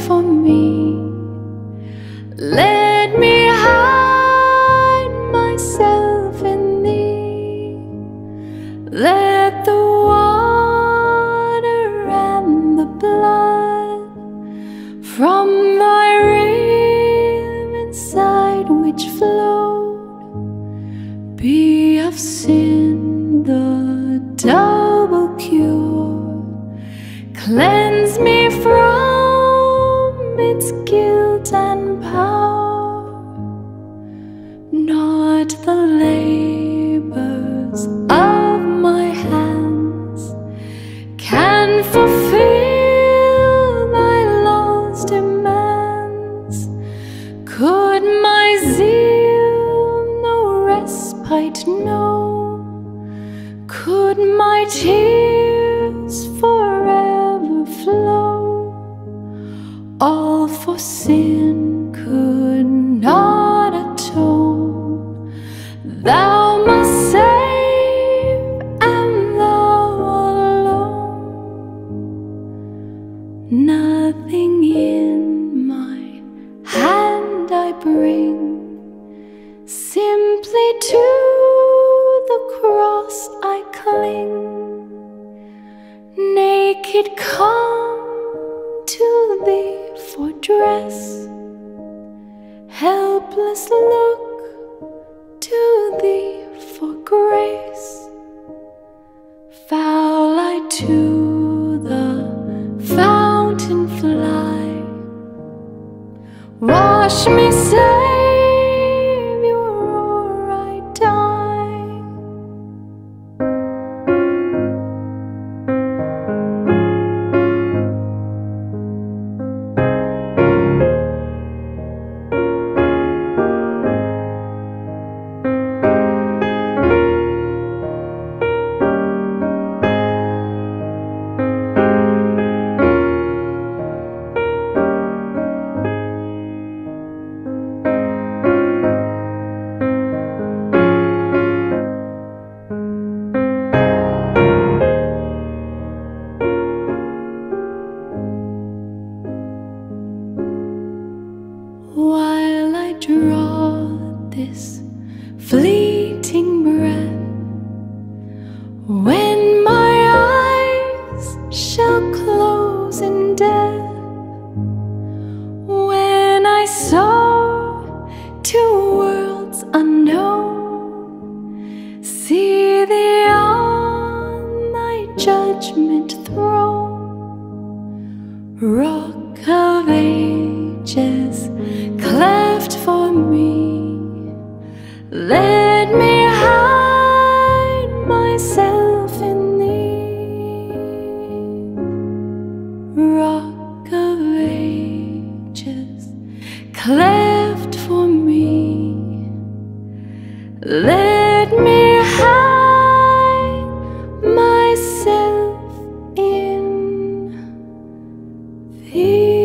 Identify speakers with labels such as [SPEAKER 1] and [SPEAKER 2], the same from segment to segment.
[SPEAKER 1] for me. Let me hide myself in thee. Let the water and the blood from thy rim inside which flowed be of sin the double cure. Cleanse me from its guilt and power, not the labors of my hands can fulfill thy law's demands. Could my zeal no respite know? Could my tears forever flow? All for sin could not atone. Thou must save, and thou alone. Nothing in my hand I bring, simply to the cross I cling. Naked come to thee for dress, helpless look to thee for grace. Foul I to the fountain fly. Wash me, Savior, or I die. While I draw this fleeting breath, when my eyes shall close in death, when I soar to worlds unknown, see thee on thy judgment throne, Rock of Ages, cleft for me. Let me hide myself in thee. Rock of Ages, cleft for me. Let me hide myself in thee.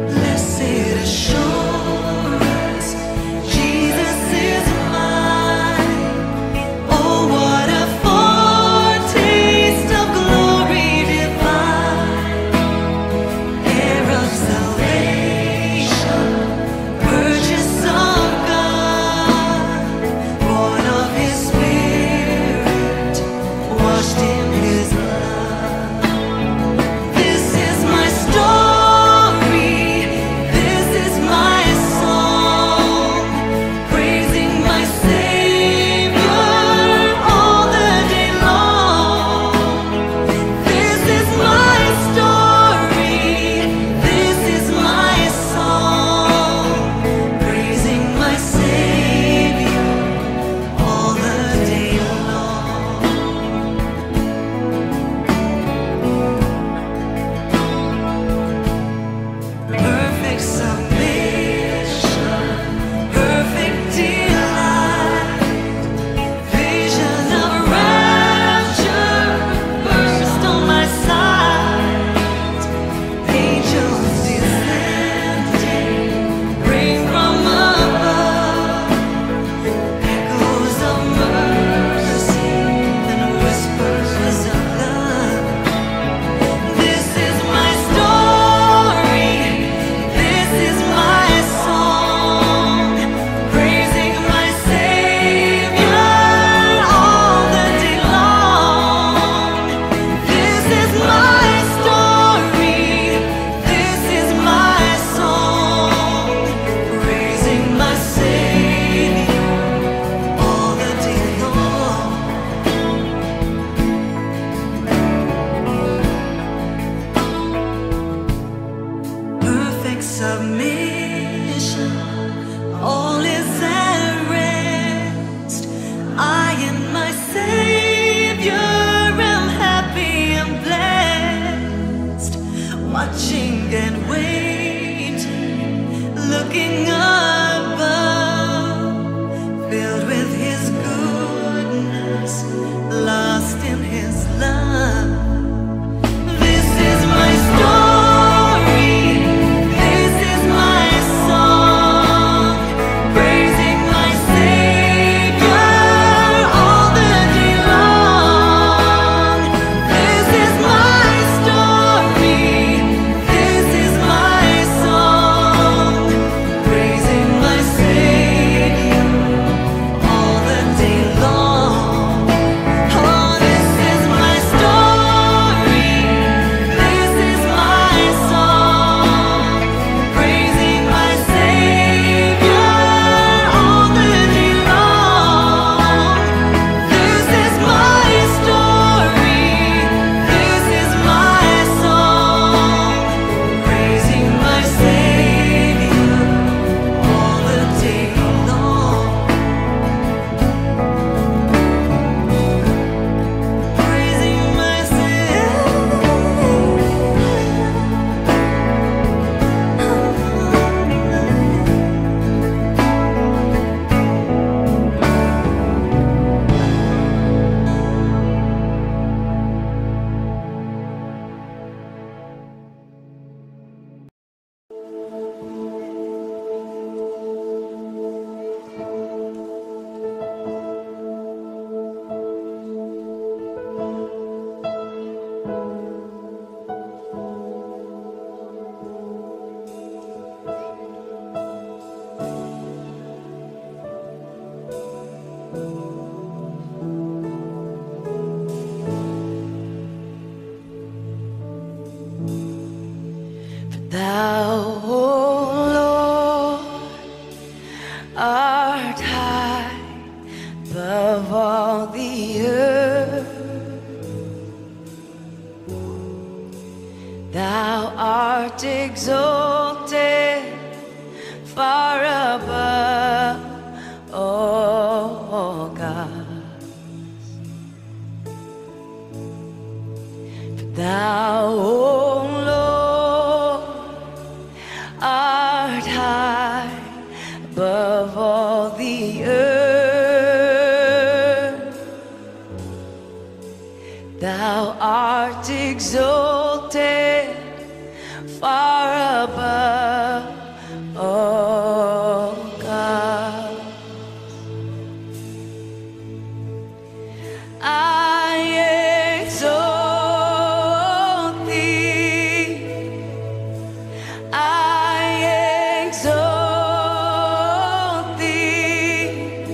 [SPEAKER 2] Blessed assurance, Jesus is mine.
[SPEAKER 1] art high above all the earth. Thou art exalted far above all gods. For thou, O Lord, art high above all the earth. Thou art exalted far above all gods. I exalt thee. I exalt thee.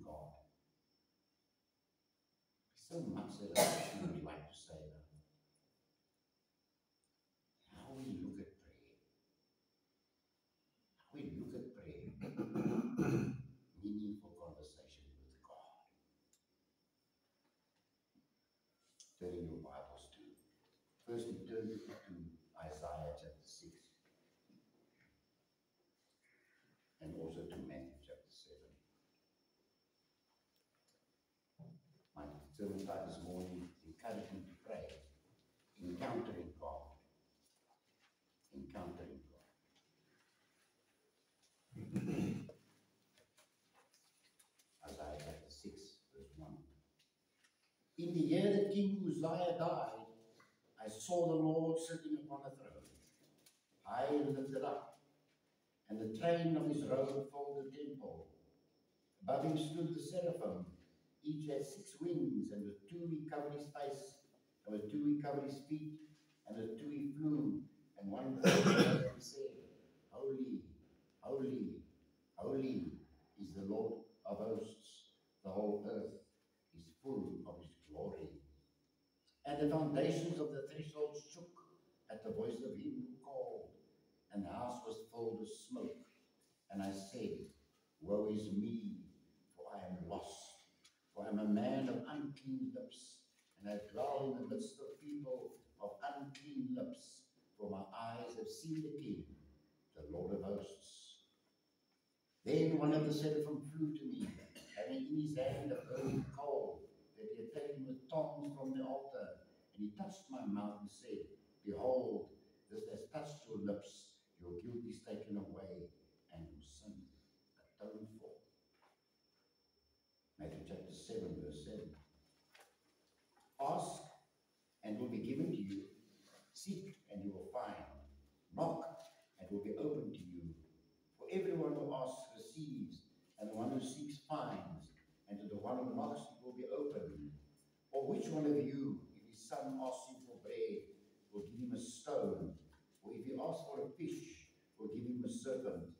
[SPEAKER 2] God. So much that I would like to say about it. How we look at prayer. How we look at prayer. Meaningful conversation with God. Turning your Bibles to. Firstly, turn to Isaiah chapter 6. And also to Matthew chapter 7. My sermon title this morning, encouraging to pray, encountering God. Encountering God. Isaiah chapter 6, verse 1. In the year that King Uzziah died, I saw the Lord sitting upon a throne, high and lifted up, and the train of his robe filled the temple. Above him stood the seraphim. Each had 6 wings, and with 2 he covered his face, and with 2 he covered his feet, and with 2 he flew, and one said, Holy, holy, holy is the Lord of hosts. The whole earth is full of his glory. And the foundations of the threshold shook at the voice of him who called, and the house was filled with smoke. And I said, Woe is me, for I am lost. For I am a man of unclean lips, and I dwell in the midst of people of unclean lips. For my eyes have seen the King, the Lord of hosts. Then one of the seraphim flew to me, having in his hand a burning coal that he had taken with tongs from the altar. And he touched my mouth and said, Behold, this has touched your lips. Your guilt is taken away, and your sin atoned for. Matthew chapter 7, verse 7. Ask, and will be given to you. Seek, and you will find. Knock, and will be opened to you. For everyone who asks receives, and the one who seeks finds, and to the one who knocks it will be opened. Or which one of you, if his son asks him for bread, will give him a stone? Or if he asks for a fish, will give him a serpent?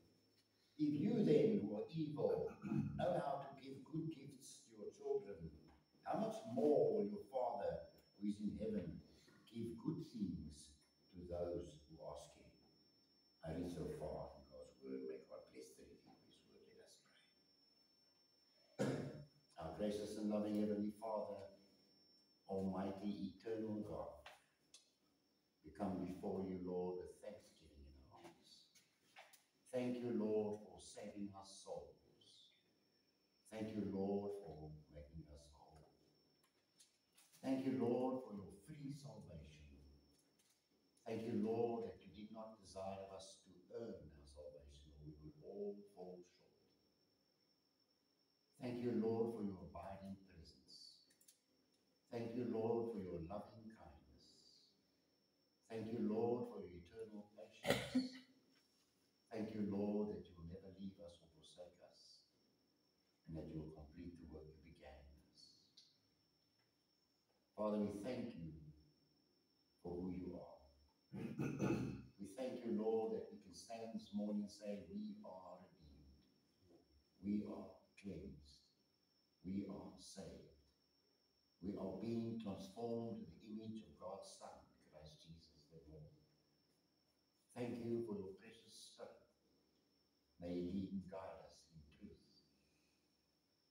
[SPEAKER 2] If you then, who are evil, know how to give good gifts to your children, how much more will your Father, who is in heaven, give good things to those who ask him? I read so far in God's word. May God bless the reading of his word. Let us pray. Our gracious and loving Heavenly Father, Almighty, eternal God, we come before you, Lord, with thanksgiving in our hearts. Thank you, Lord, for saving our souls. Thank you, Lord, for making us whole. Thank you, Lord, for your free salvation. Thank you, Lord, that you did not desire us to earn our salvation, or we would all fall short. Thank you, Lord, for your abiding presence. Thank you, Lord, for your loving kindness. Thank you, Lord, for your eternal patience. Thank you, Lord, that you will never leave us or forsake us, and that you will complete the work you began in us. Father, we thank you for who you are. We thank you, Lord, that we can stand this morning and say, we are redeemed. We are cleansed. We are saved. We are being transformed to the image of God's Son, Christ Jesus the Lord. Thank you for your precious Spirit. May he lead and guide us in truth.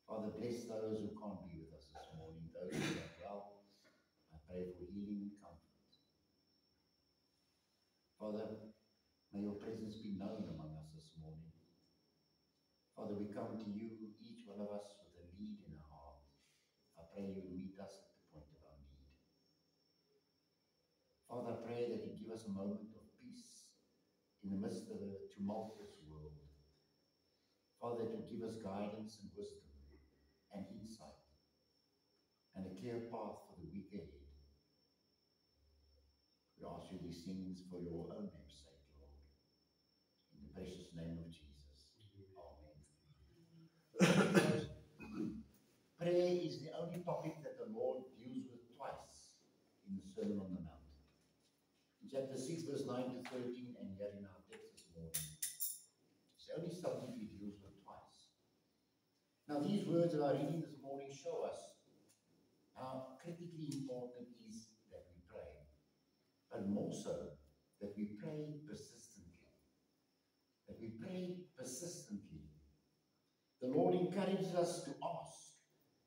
[SPEAKER 2] Father, bless those who can't be with us this morning, those who are well. I pray for healing and comfort. Father, may your presence be known among us this morning. Father, we come to you, each one of us, with a need in our heart. I pray you meet us at the point of our need. Father, I pray that you give us a moment of peace in the midst of a tumultuous world. Father, that you give us guidance and wisdom and insight and a clear path for the week ahead. We ask you these things for your own name's sake, Lord. In the precious name of Jesus. Amen. Prayer is the only topic that the Lord deals with twice in the Sermon on the Mount. In chapter 6, verse 9 to 13, and here in our text this morning. It's the only subject he deals with twice. Now, Now, these words that I read this morning show us how critically important it is that we pray, but more so that we pray persistently. That we pray persistently. The Lord encourages us to ask.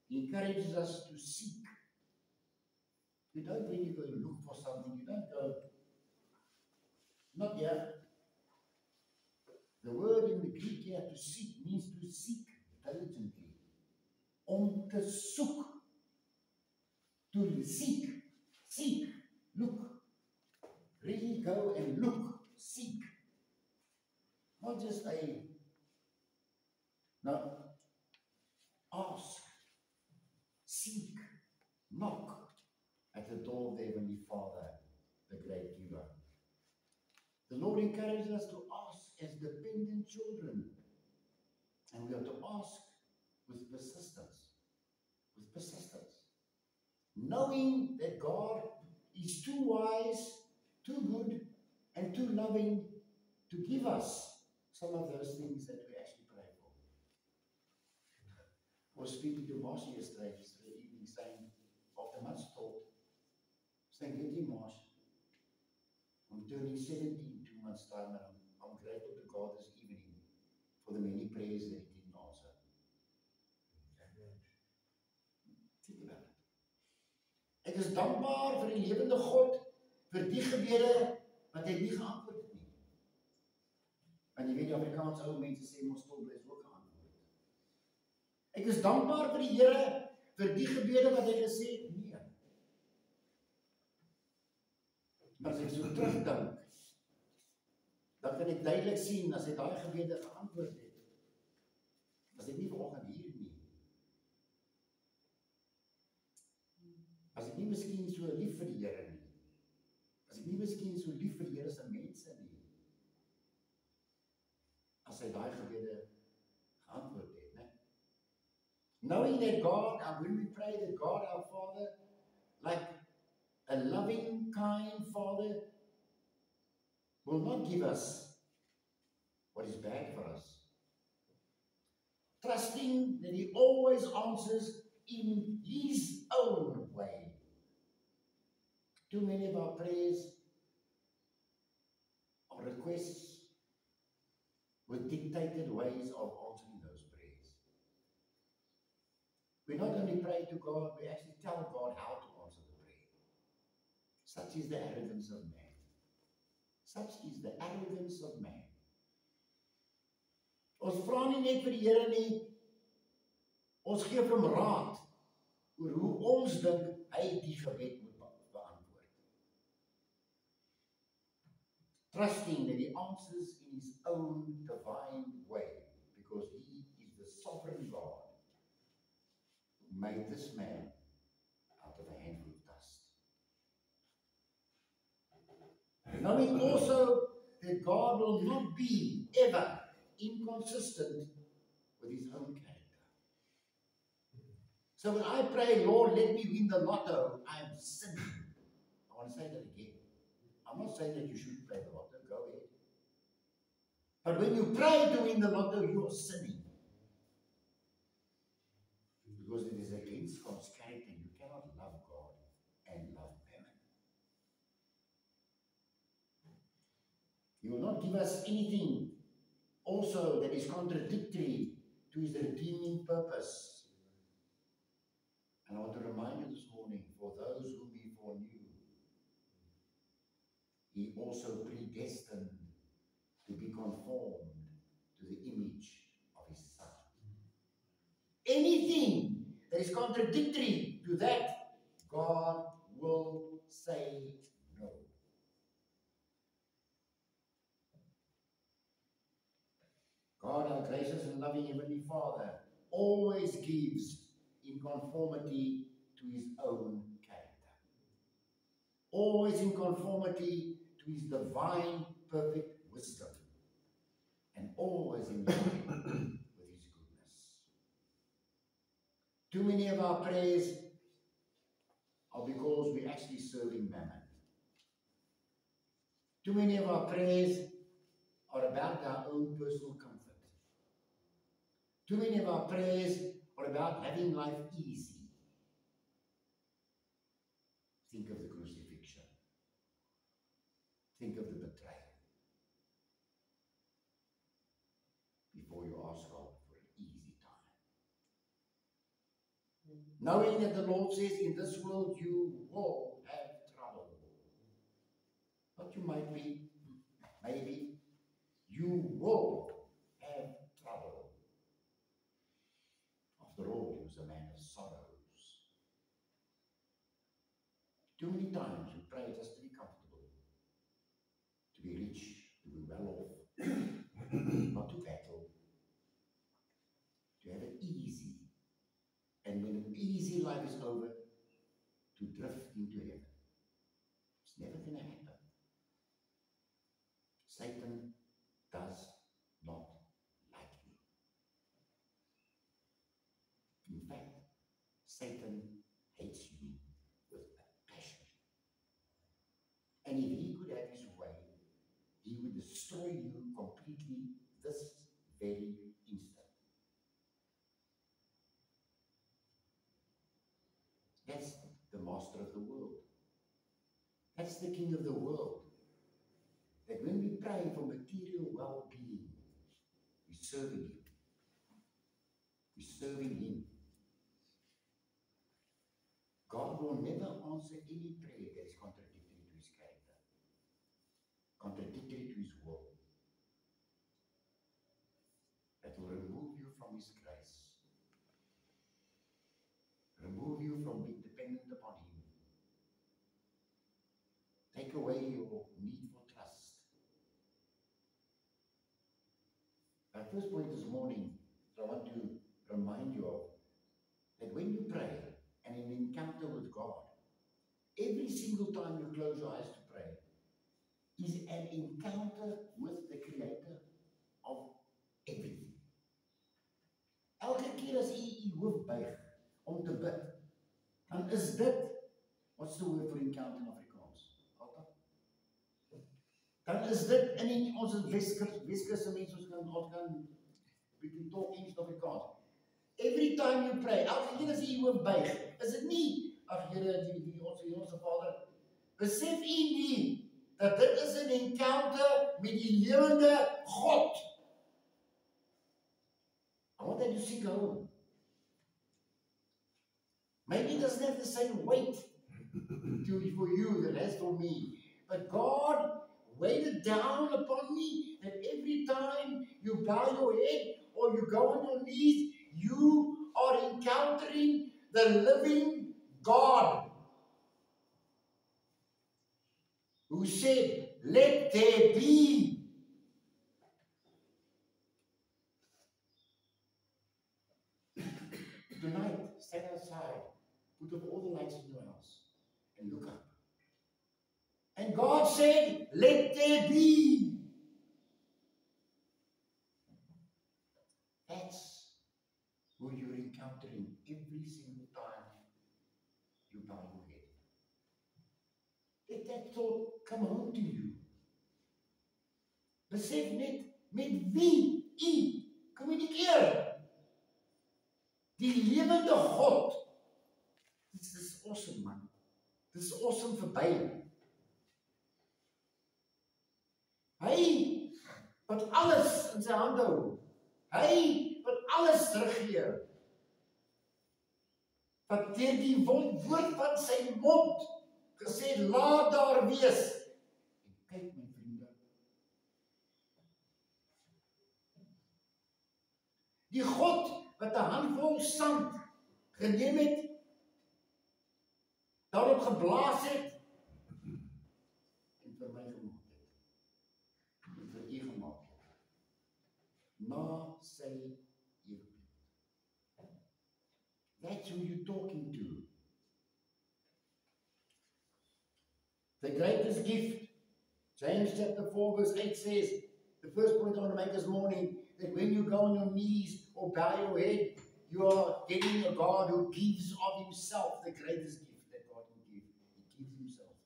[SPEAKER 2] He encourages us to seek. You don't really go and look for something. You don't go, not yet. The word in the Greek here, to seek, means to seek diligently. Om te soek. To seek, look. Really go and look, seek. Not just no, ask, seek, knock at the door of the Heavenly Father, the great giver. The Lord encourages us to ask as dependent children. And we are to ask with persistence. With persistence. Knowing that God is too wise, too good, and too loving to give us some of those things that we actually pray for. I was speaking to Marsh yesterday evening, saying, after much thought, saying, "Get you, Marsh, I'm turning 17 in 2 months' time, and I'm grateful to God this evening for the many prayers that He didn't answer." Think about it. Ek is dankbaar vir die lewende God, vir die gebede wat hy nie geantwoord het nie. En jy weet, die Afrikaanse ou mense sê, "Mos stil bly is ook 'n antwoord." Ek is dankbaar vir die Here, vir die gebede wat hy gesê het, nee. Maar as ek so terugdink, dan kan ek duidelik sien, as hy daai gebede geantwoord het, as ek nie vanoggend hier nie. As ek nie miskien so lief vir die Here nie. As ek nie miskien so lief vir die Here se mense nie. As hy daai gebede geantwoord het, né? Knowing that God, and when we pray that God our Father, like a loving, kind Father, will not give us what is bad for us. Trusting that He always answers in His own way. Too many of our prayers or requests with dictated ways of answering those prayers. We not only pray to God, we actually tell God how to answer the prayer. Such is the arrogance of man. Such is the arrogance of man. Ons vra nie net vir die Here nie, ons gee vir hom raad oor hoe ons dink hy die gebed moet beantwoord. Trusting that He answers in His own divine way, because He is the sovereign God who made this man out of a handful of dust. Knowing also that God will not be ever inconsistent with His own character. So when I pray, "Lord, let me win the lotto," I'm sinning. I want to say that again. I'm not saying that you shouldn't play the lotto, go ahead. But when you pray to win the lotto, you are sinning. Because it is against God's character. You cannot love God and love mammon. He will not give us anything also that is contradictory to His redeeming purpose. And I want to remind you this morning, for those whom He foreknew, He also predestined to be conformed to the image of His Son. Anything that is contradictory to that, God will say no. God, our gracious and loving Heavenly Father, always gives in conformity to His own character. Always in conformity to His divine, perfect wisdom. And always in line with His goodness. Too many of our prayers are because we're actually serving mammon. Too many of our prayers are about our own personal comfort. Too many of our prayers or about having life easy, think of the crucifixion. Think of the betrayal before you ask God for an easy time. Knowing that the Lord says, in this world you will have trouble. But you might be, maybe, you will have trouble. After all, he was a man of sorrows. Too many times we pray just to be comfortable, to be rich, to be well off, not to battle, to have it easy. And when an easy life is over, to drift into heaven. It's never going to happen. Satan does not like you. In fact, Satan hates you with a passion. And if he could have his way, he would destroy you completely this very instant. That's the master of the world. That's the king of the world. That when we pray for material well-being, we're serving him. We're serving him. God will never answer any prayer that is contradictory to his character, contradictory to his will. That will remove you from his grace, remove you from being dependent upon him, take away your need for trust. Our first point this morning, I want to remind you of, that when you pray and an encounter with God, every single time you close your eyes to pray, is an encounter with the Creator of everything. Elke keer as u hoof buig om te bid, dan is dit, what's the word for encounter in Afrikaans? Dan is dit, en in ons Weskusse mense, ons kan we can talk English of Afrikaans. Every time you pray, elke keer as u hoof buig, is dit nie, ag Here, ons Vader, besef u nie, dat dit is 'n encounter met die lewende God. I want that to sink home. Maybe it doesn't have the same weight for you that it has for me. But God weighed it down upon me that every time you bow your head or you go on your knees, you are encountering the living God who said, let there be. Tonight, stand outside, put up all the lights in your house, and look up. And God said, let there be. That's who you're encountering every single time you bow your head. Let that thought come home to you. Besef net met wie u kommunikeer. Die lewende God. This is awesome, man. This is awesome verby. Hy wat alles in sy hand hou. Hy wat alles regeer. Wat deur die woord van sy mond gesê, laat daar wees. En kyk my vriende. Die God wat 'n handvol sand geneem het, daarop geblaas het, en vir my gemaak het. En vir u gemaak het. Na sy eeuwigheid. That's who you're talking to. The greatest gift, James chapter 4 verse 8 says, the first point I want to make this morning, that when you go on your knees or bow your head, you are getting a God who gives of himself the greatest gift that God can give. He gives himself.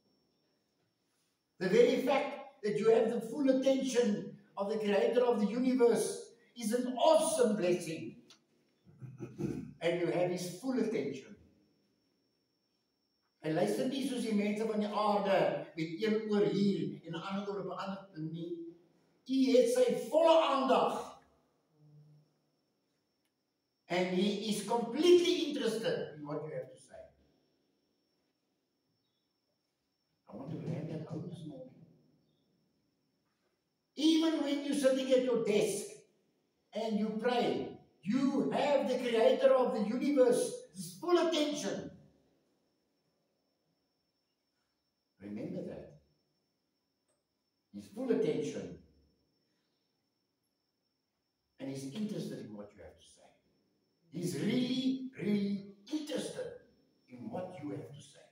[SPEAKER 2] The very fact that you have the full attention of the creator of the universe is an awesome blessing. and you have his full attention. En luister nie soos die mense van die aarde met een oor hier en 'n ander oor op 'n ander ding nie. U het sy volle aandag. And he is completely interested in what you have to say. I want to grab that out this morning. Even when you're sitting at your desk and you pray, you have the creator of the universe's full attention. Remember that. His full attention. And he's interested in what you have to say. He's really, really interested in what you have to say.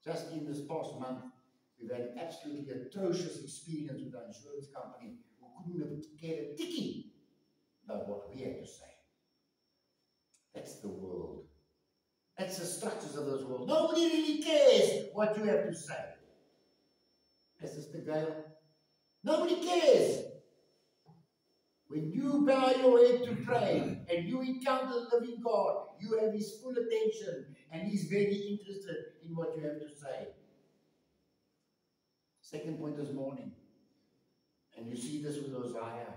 [SPEAKER 2] Just in this past month, we've had an absolutely atrocious experience with our insurance company who couldn't have cared a tiki about what we had to say. That's the world. That's the structures of this world. Nobody really cares what you have to say. As Sister Gail, nobody cares. When you bow your head to pray and you encounter the living God, you have his full attention and he's very interested in what you have to say. Second point this morning, and you see this with Uzziah.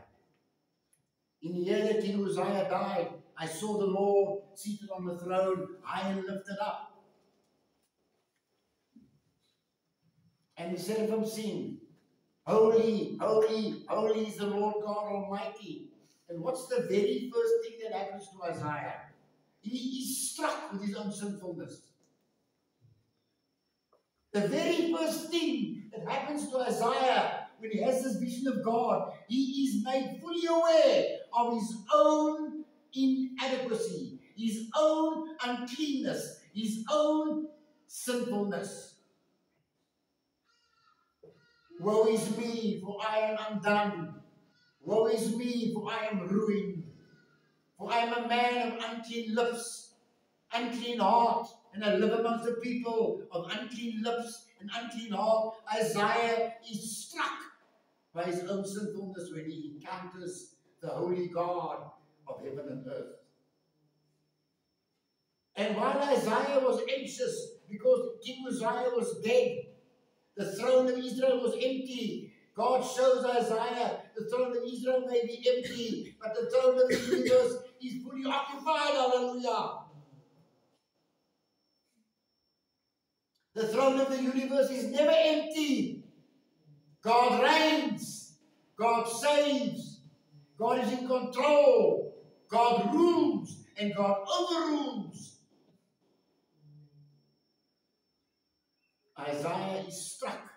[SPEAKER 2] In the year that King Uzziah died, I saw the Lord seated on the throne, high and lifted up. And the seraphim sing, Holy, holy, holy is the Lord God Almighty. And what's the very first thing that happens to Isaiah? He is struck with his own sinfulness. The very first thing that happens to Isaiah when he has this vision of God, he is made fully aware of his own inadequacy, his own uncleanness, his own sinfulness. Woe is me, for I am undone. Woe is me, for I am ruined. For I am a man of unclean lips, unclean heart, and I live amongst the people of unclean lips and unclean heart. Isaiah is struck by his own sinfulness when he encounters the holy God of heaven and earth. And while Isaiah was anxious because King Uzziah was dead, the throne of Israel was empty. God shows Isaiah the throne of Israel may be empty, but the throne of the universe is fully occupied. Hallelujah. The throne of the universe is never empty. God reigns. God saves. God is in control. God rules and God overrules. Isaiah is struck.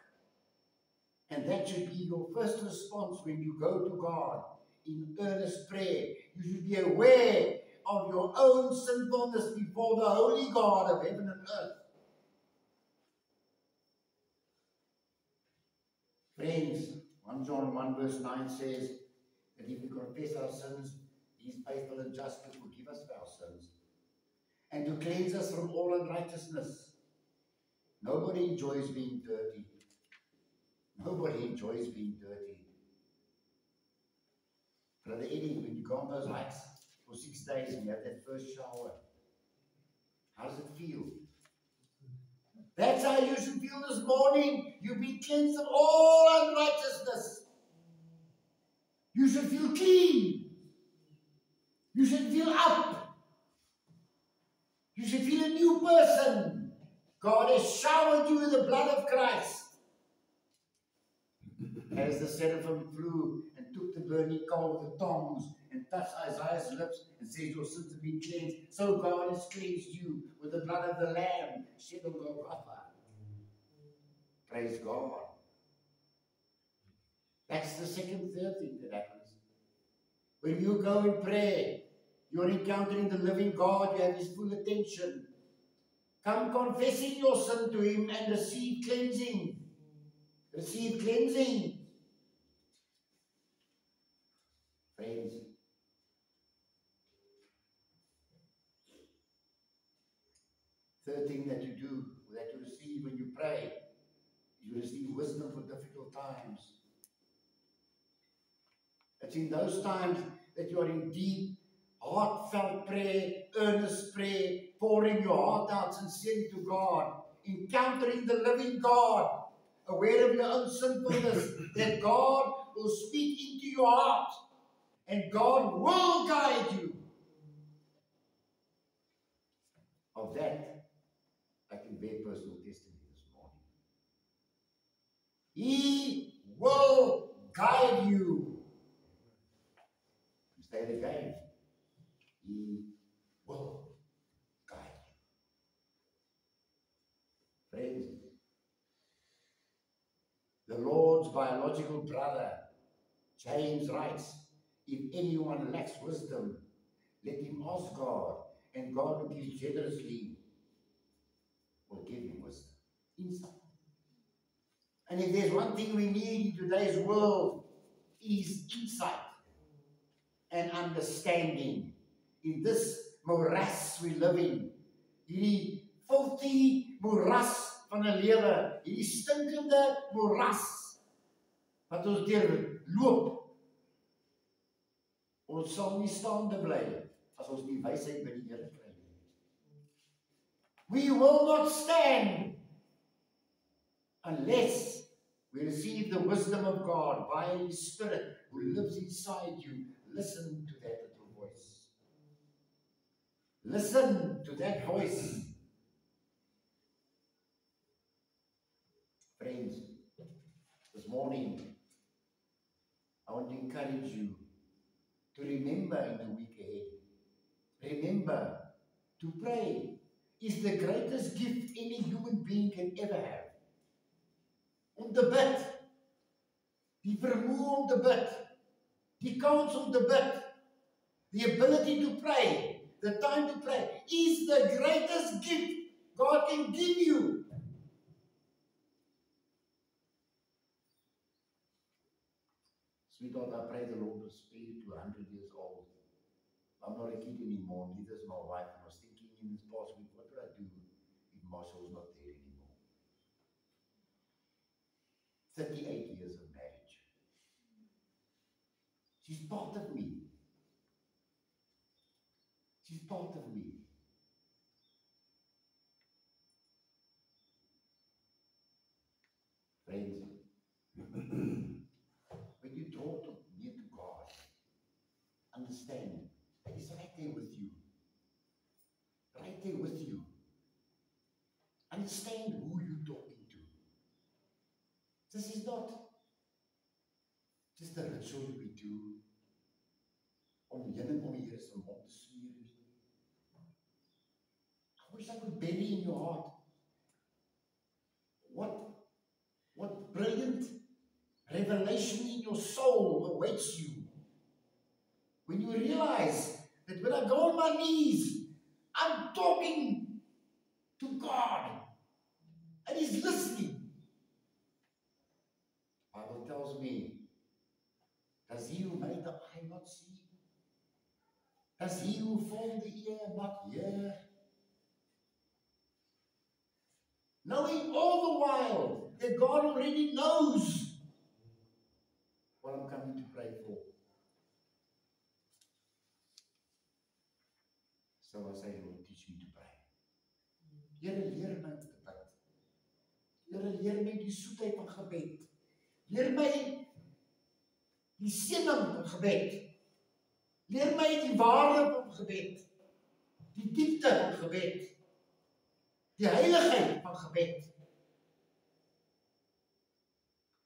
[SPEAKER 2] And that should be your first response when you go to God in earnest prayer. You should be aware of your own sinfulness before the holy God of heaven and earth. Friends, 1 John 1 verse 9 says that if we confess our sins, he is faithful and just to forgive us of our sins and to cleanse us from all unrighteousness. Nobody enjoys being dirty. Nobody enjoys being dirty. Brother Eddie, when you go on those hikes for 6 days and you have that first shower, how does it feel? That's how you should feel this morning. You've been cleansed of all unrighteousness. You should feel clean. You should feel up. You should feel a new person. God has showered you with the blood of Christ. As the seraphim flew and took the burning coal with the tongs and touched Isaiah's lips and said, your sins have been cleansed, so God has cleansed you with the blood of the Lamb shed on Golgotha. Praise God. That's the third thing that happens. When you go in prayer, you're encountering the living God, you have his full attention. Come confessing your sin to him and receive cleansing. Receive cleansing. Friends, third thing that you do, that you receive when you pray, you receive wisdom for difficult times. It's in those times that you are in deep heartfelt prayer, earnest prayer, pouring your heart out sincerely to God, encountering the living God, aware of your own sinfulness, that God will speak into your heart and God will guide you. Of that, I can bear personal testimony this morning. He will guide you. Say it again. He will guide you. Friends, the Lord's biological brother, James, writes, if anyone lacks wisdom, let him ask God, and God will give generously, will give him wisdom, insight. And if there's one thing we need in today's world, is insight and understanding. In this morass we live in, hierdie filthy moeras van 'n lewe, hierdie stinkende moeras wat ons deur loop, ons sal nie staande bly as ons die wysheid by die Here kry nie. We will not stand unless we receive the wisdom of God by His Spirit who lives inside you. Listen to that little voice. Listen to that voice. Friends, this morning, I want to encourage you to remember in the week ahead. Remember to pray is the greatest gift any human being can ever have. Om te bid, die vermoë om te bid, die kans om te bid, the ability to pray, the time to pray, is the greatest gift God can give you. Sweetheart, I pray the Lord will spare you to 100 years old. I'm not a kid anymore, neither is my wife. And I was thinking in this past week, what would I do if Marshall's not there anymore? 38 years of marriage. She's part of me. She's part of me. Friends, when you draw near to God, understand that He's right there with you. Right there with you. Understand who you're talking to. This is not just a ritual we do om heuning om die Here se mond te smeer nie. I wish I could bury in your heart what brilliant revelation in your soul awaits you when you realize that when I go on my knees, I'm talking to God and He's listening. The Bible tells me, does He who made the eye not see? Does He who formed the ear not hear? Knowing all the while that God already knows what I'm coming to pray for. So I say, Lord, teach me to pray. Here, leer my te bid. Here, leer my die soetheid van gebed. Leer my die sinning van gebed. Leer my die waarde van gebed. Die diepte van gebed. Die heiligheid van gebed.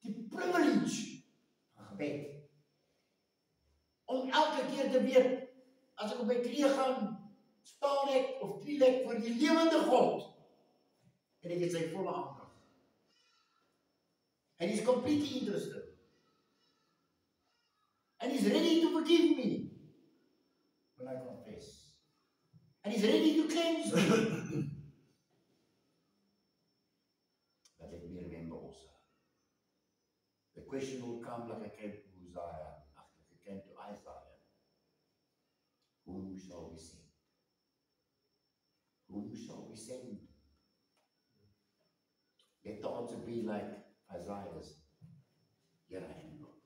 [SPEAKER 2] Die privilege van gebed. Om elke keer te weet, as ek op my knie gaan, staan ek of kniel ek voor die lewende God. En ek het sy volle aandag. And He's completely interested. And He's ready to forgive me when I confess. And He's ready to cleanse me. But let me remember also, the question will come like I came to Uzziah, after I came to Isaiah. Whom shall we send? Whom shall we send? Let the answer be like Isaiah's. Here I am, Lord.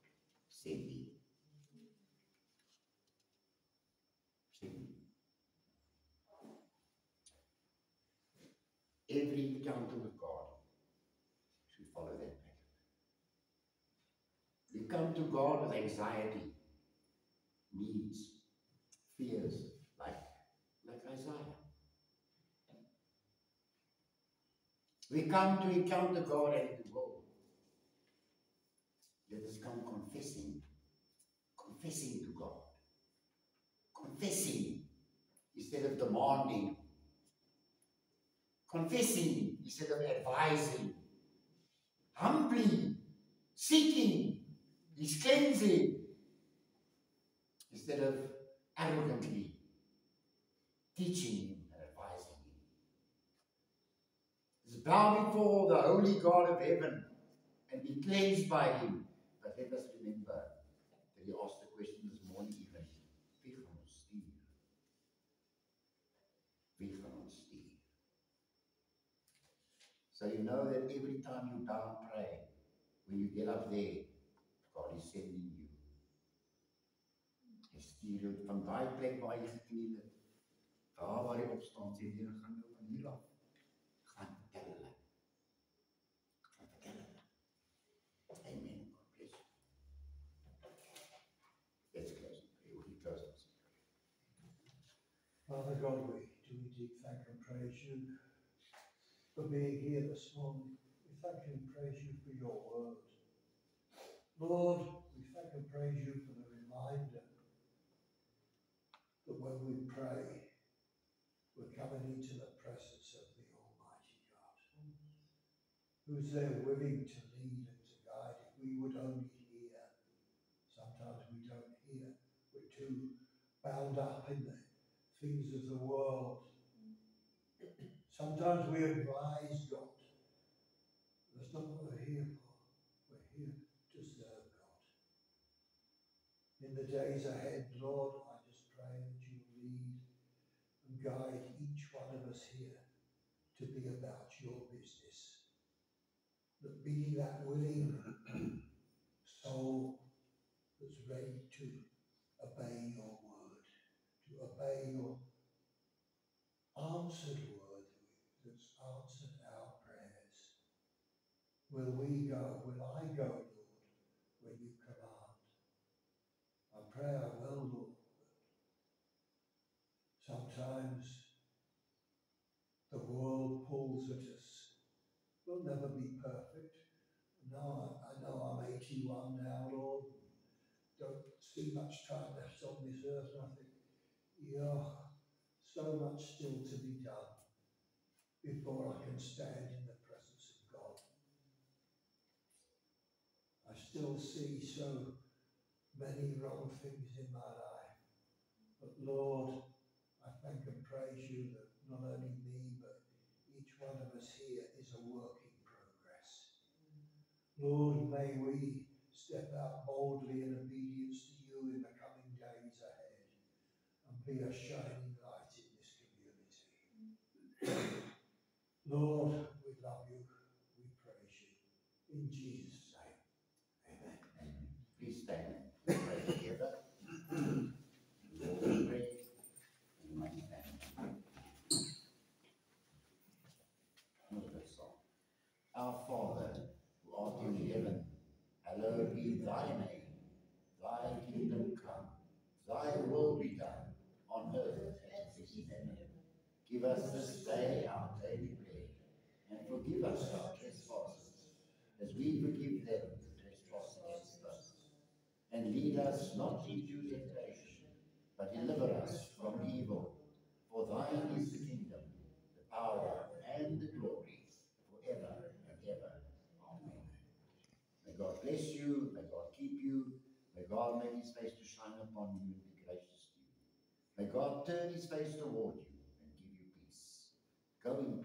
[SPEAKER 2] Send me. Send every encounter with God should follow that pattern. We come to God with anxiety, needs, fears, like Isaiah. We come to encounter God and we will. Let us come confessing to God. Confessing instead of demanding. Confessing instead of advising. Humbly seeking His cleansing instead of arrogantly teaching Him and advising Him. Let's bow before the holy God of heaven and be cleansed by Him. But let us remember that He asked the question this morning even, wie gaan ons stuur? Wie gaan ons stuur? So you know that every time you bow and pray, when you get up there, God is sending you. Hy stuur jou van daai plek waar jy gekniel het, daar waar jy opstaan, sê jy, gaan nou van hier af, gaan vertel hulle. Gaan vertel hulle. Amen. God bless you. Let's close in prayer. Will you close us in prayer?
[SPEAKER 3] Father God, we do indeed thank and praise you for being here this morning. We thank and praise you for your word. Lord, we thank and praise you for the reminder that when we pray, we're coming into the presence of the Almighty God, who's there willing to lead and to guide. If we would only hear, sometimes we don't hear. We're too bound up in the things of the world. Sometimes we advise God. That's not what we're here for. We're here to serve God. In the days ahead, Lord, I just pray that you lead and guide each one of us here to be about your business. That be that willing soul that's ready to obey your word, to obey your answered word that's answered our prayers. Will we go? Will I go, Lord, when you command? I pray I will, Lord. Sometimes the world pulls at us. We'll never be perfect. No, I know I'm 81 now, Lord. Don't see much time left on this earth, and I think, yeah, so much still to be done before I can stand in the presence of God. I still see so many wrong things in my life. But Lord, I thank and praise you that not only me, but each one of us here is a work in progress. Lord, may we step out boldly in obedience to you in the coming days ahead and be a shining light in this community. Lord, we love you. We praise you. In Jesus' name, amen.
[SPEAKER 2] Amen. Please stand. Pray together. Lord, pray. You might stand. Another song. Our Father, who art in heaven, hallowed be thy name. Thy kingdom come. Thy will be done on earth as it is in heaven. Give us this day our daily bread, and forgive us our trespasses, as we forgive them who trespass against us. And lead us not into temptation, but deliver us from evil. For thine is the kingdom, the power, and the glory, forever and ever. Amen. May God bless you, may God keep you, may God make his face to shine upon you and be gracious to you. May God turn his face toward you and give you peace. Go in